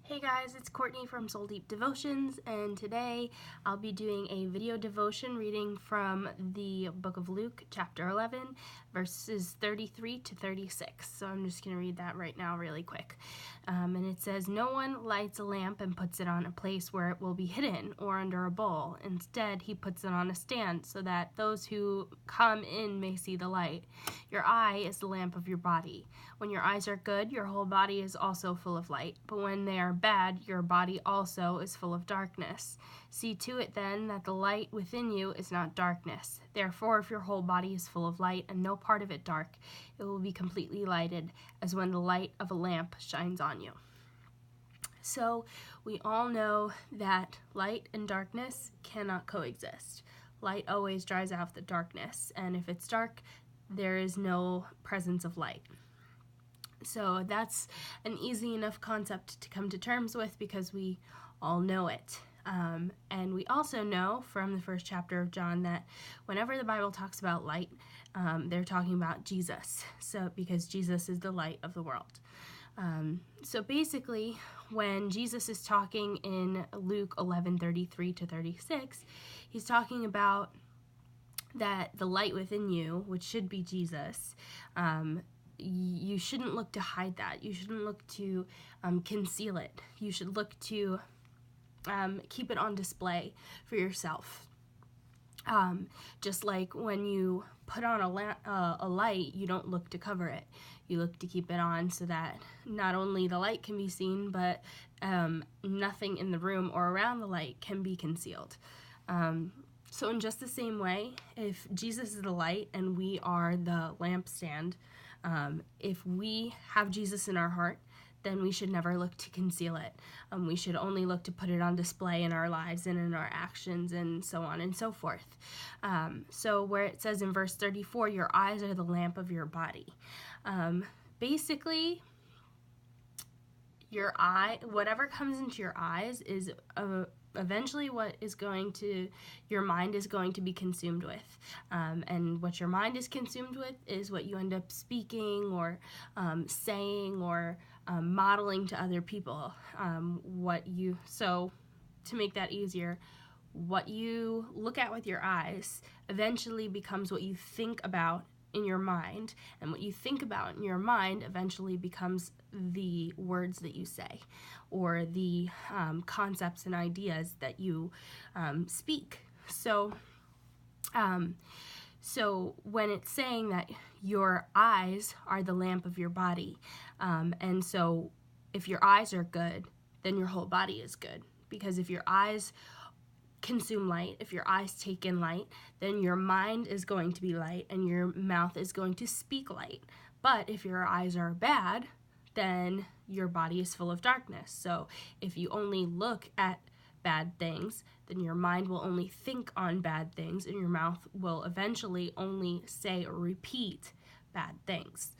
Hey guys, it's Courtney from Soul Deep Devotions, and today I'll be doing a video devotion reading from the book of Luke, chapter 11, verses 33 to 36. So I'm just going to read that right now really quick. And it says, "No one lights a lamp and puts it on a place where it will be hidden or under a bowl. Instead, he puts it on a stand so that those who come in may see the light. Your eye is the lamp of your body. When your eyes are good, your whole body is also full of light. But when they are bad, your body also is full of darkness. See to it then that the light within you is not darkness. Therefore, if your whole body is full of light and no part of it dark, it will be completely lighted, as when the light of a lamp shines on you." So we all know that light and darkness cannot coexist. Light always drives out the darkness, and if it's dark, there is no presence of light. So that's an easy enough concept to come to terms with because we all know it. And we also know from the first chapter of John that whenever the Bible talks about light, they're talking about Jesus. So because Jesus is the light of the world. So basically, when Jesus is talking in Luke 11:33 to 36, he's talking about that the light within you, which should be Jesus, you shouldn't look to hide that. You shouldn't look to conceal it. You should look to keep it on display for yourself. Just like when you put on a light, you don't look to cover it. You look to keep it on so that not only the light can be seen, but nothing in the room or around the light can be concealed. So in just the same way, if Jesus is the light and we are the lampstand, if we have Jesus in our heart, then we should never look to conceal it. We should only look to put it on display in our lives and in our actions and so on and so forth. So where it says in verse 34, your eyes are the lamp of your body. Basically, your eye, whatever comes into your eyes is eventually what is your mind is going to be consumed with. And what your mind is consumed with is what you end up speaking or saying or modeling to other people. So to make that easier, what you look at with your eyes eventually becomes what you think about in your mind, and what you think about in your mind eventually becomes the words that you say or the concepts and ideas that you speak. So when it's saying that your eyes are the lamp of your body, and so if your eyes are good, then your whole body is good, because if your eyes consume light, if your eyes take in light, then your mind is going to be light and your mouth is going to speak light. But if your eyes are bad, then your body is full of darkness. So if you only look at bad things, then your mind will only think on bad things and your mouth will eventually only say or repeat bad things.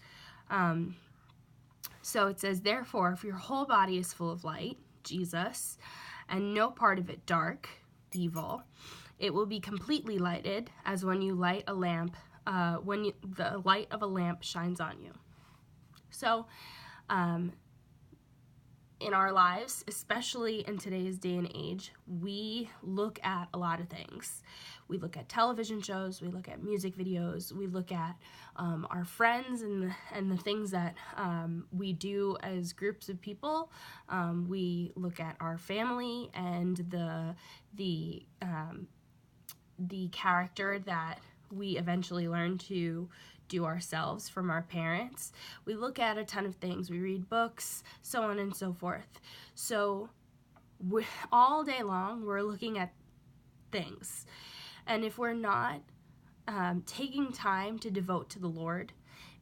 So it says, therefore, if your whole body is full of light, Jesus, and no part of it dark, evil, it will be completely lighted, as when you light a lamp, the light of a lamp shines on you. So in our lives, especially in today's day and age, we look at a lot of things. We look at television shows, we look at music videos, we look at our friends and the things that we do as groups of people. We look at our family and the character that we eventually learn to do ourselves from our parents. We look at a ton of things. We read books, so on and so forth. So all day long, we're looking at things. And if we're not taking time to devote to the Lord,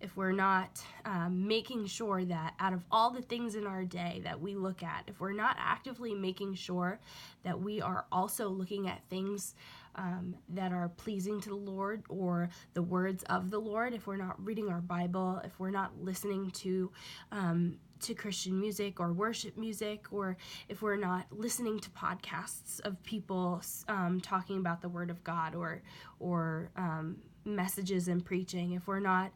if we're not making sure that out of all the things in our day that we look at, if we're not actively making sure that we are also looking at things that are pleasing to the Lord or the words of the Lord, if we're not reading our Bible, if we're not listening to Christian music or worship music, or if we're not listening to podcasts of people talking about the Word of God or messages and preaching, if we're not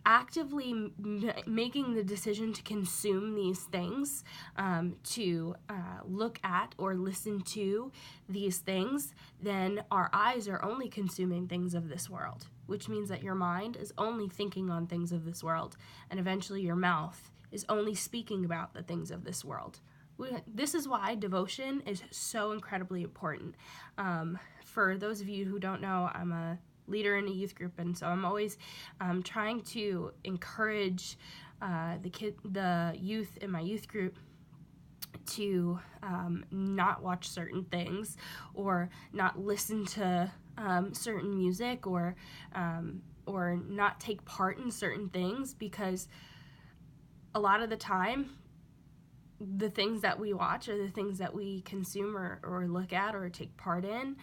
actively making the decision to consume these things, to look at or listen to these things, then our eyes are only consuming things of this world, which means that your mind is only thinking on things of this world, and eventually your mouth is only speaking about the things of this world. This is why devotion is so incredibly important. For those of you who don't know, I'm a leader in a youth group, and so I'm always trying to encourage the youth in my youth group to not watch certain things or not listen to certain music or not take part in certain things, because a lot of the time the things that we watch or the things that we consume or look at or take part in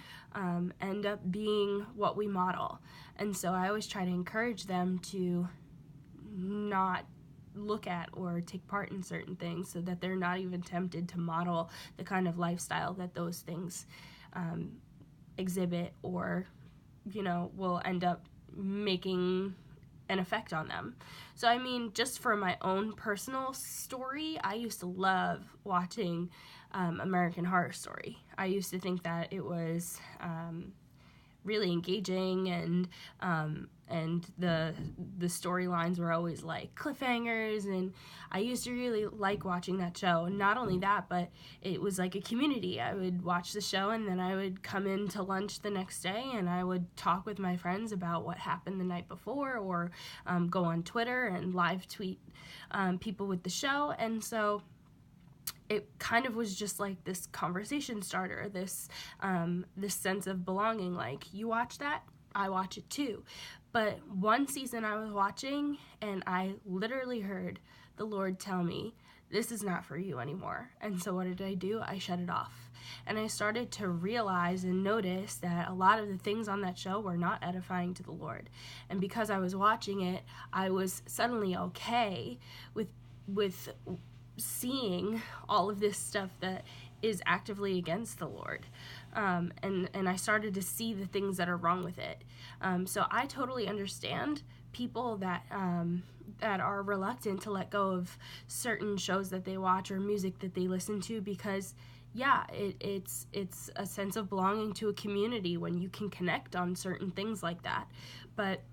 end up being what we model. And so I always try to encourage them to not look at or take part in certain things so that they're not even tempted to model the kind of lifestyle that those things exhibit or, will end up making an effect on them. So I mean, just for my own personal story, I used to love watching American Horror Story. I used to think that it was really engaging, and the storylines were always like cliffhangers, and I used to really like watching that show. Not only that, but it was like a community. I would watch the show, and then I would come in to lunch the next day, and I would talk with my friends about what happened the night before, or go on Twitter and live tweet people with the show. And so it kind of was just like this conversation starter, this sense of belonging, like, you watch that, I watch it too. But one season I was watching, and I literally heard the Lord tell me, this is not for you anymore. And so what did I do? I shut it off. And I started to realize and notice that a lot of the things on that show were not edifying to the Lord. And because I was watching it, I was suddenly okay with seeing all of this stuff that is actively against the Lord. And I started to see the things that are wrong with it. So I totally understand people that are reluctant to let go of certain shows that they watch or music that they listen to, because it's a sense of belonging to a community when you can connect on certain things like that. But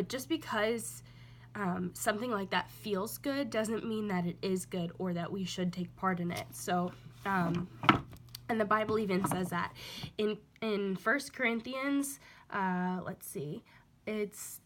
just because something like that feels good doesn't mean that it is good or that we should take part in it. So, and the Bible even says that in 1 Corinthians, it's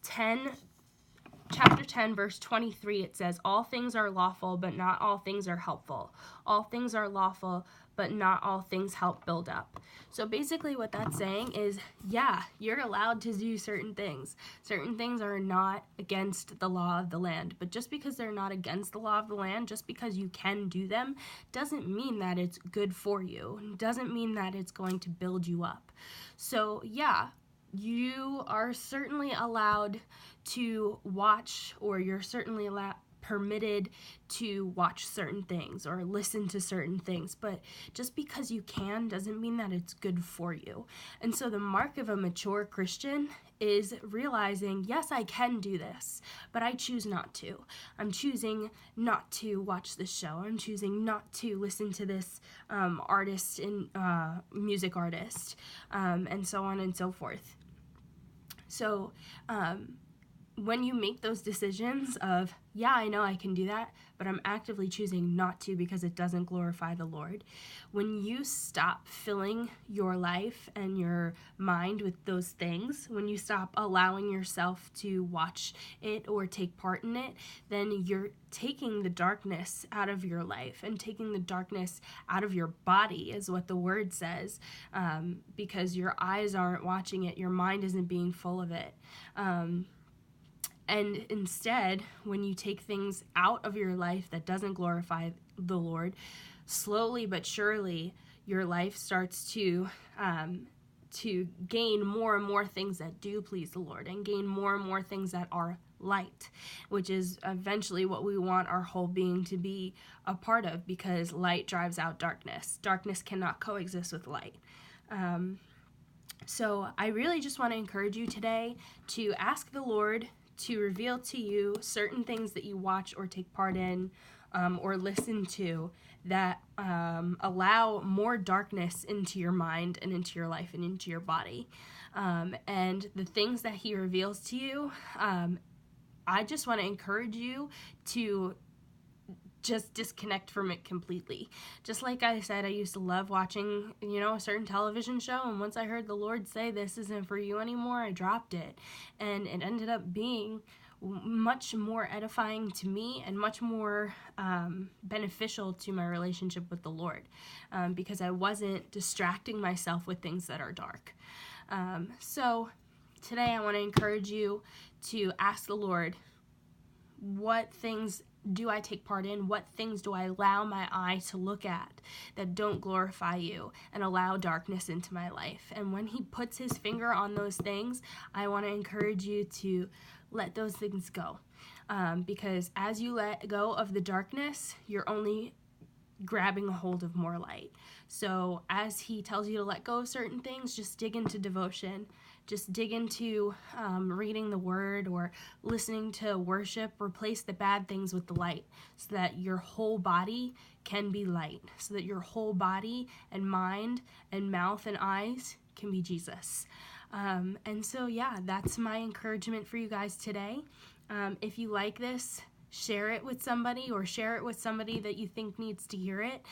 chapter 10, verse 23, it says, all things are lawful, but not all things are helpful. All things are lawful, but not all things help build up. So basically what that's saying is, yeah, you're allowed to do certain things. Certain things are not against the law of the land. But just because they're not against the law of the land, just because you can do them, doesn't mean that it's good for you. Doesn't mean that it's going to build you up. So yeah, you are certainly allowed to watch, or you're certainly permitted to watch certain things or listen to certain things, but just because you can doesn't mean that it's good for you. And so the mark of a mature Christian is realizing, yes, I can do this, but I choose not to. I'm choosing not to watch this show. I'm choosing not to listen to this artist and music artist, and so on and so forth. So when you make those decisions of, yeah, I know I can do that, but I'm actively choosing not to because it doesn't glorify the Lord, when you stop filling your life and your mind with those things, when you stop allowing yourself to watch it or take part in it, then you're taking the darkness out of your life and taking the darkness out of your body, is what the word says, because your eyes aren't watching it, your mind isn't being full of it. And instead, when you take things out of your life that doesn't glorify the Lord, slowly but surely, your life starts to gain more and more things that do please the Lord, and gain more and more things that are light, which is eventually what we want our whole being to be a part of, because light drives out darkness. Darkness cannot coexist with light. So I really just want to encourage you today to ask the Lord to reveal to you certain things that you watch or take part in or listen to that allow more darkness into your mind and into your life and into your body. And the things that he reveals to you, I just want to encourage you to just disconnect from it completely. Just like I said, I used to love watching, a certain television show, and once I heard the Lord say, this isn't for you anymore, I dropped it. And it ended up being much more edifying to me and much more beneficial to my relationship with the Lord, because I wasn't distracting myself with things that are dark. So today I want to encourage you to ask the Lord, what things do I take part in? What things do I allow my eye to look at that don't glorify you and allow darkness into my life? And when he puts his finger on those things, I want to encourage you to let those things go. Because as you let go of the darkness, you're only grabbing a hold of more light. So as he tells you to let go of certain things, just dig into devotion. Just dig into reading the word or listening to worship. Replace the bad things with the light so that your whole body can be light, so that your whole body and mind and mouth and eyes can be Jesus. And so, yeah, that's my encouragement for you guys today. If you like this, share it with somebody, or share it with somebody that you think needs to hear it.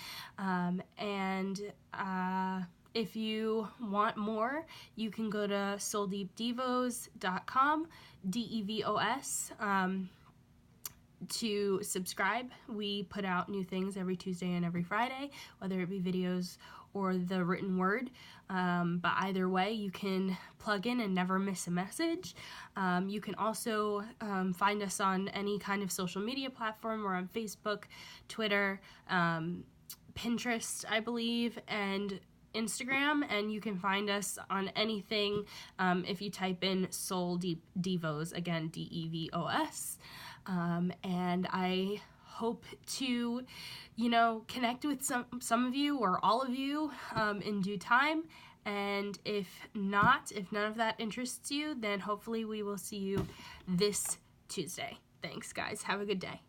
If you want more, you can go to souldeepdevos.com, DEVOS, to subscribe. We put out new things every Tuesday and every Friday, whether it be videos or the written word. But either way, you can plug in and never miss a message. You can also find us on any kind of social media platform. We're on Facebook, Twitter, Pinterest, I believe, and Instagram, and you can find us on anything if you type in Soul Deep Devos, again, DEVOS. And I hope to, connect with some of you or all of you in due time. And if none of that interests you, then hopefully we will see you this Tuesday. Thanks, guys. Have a good day.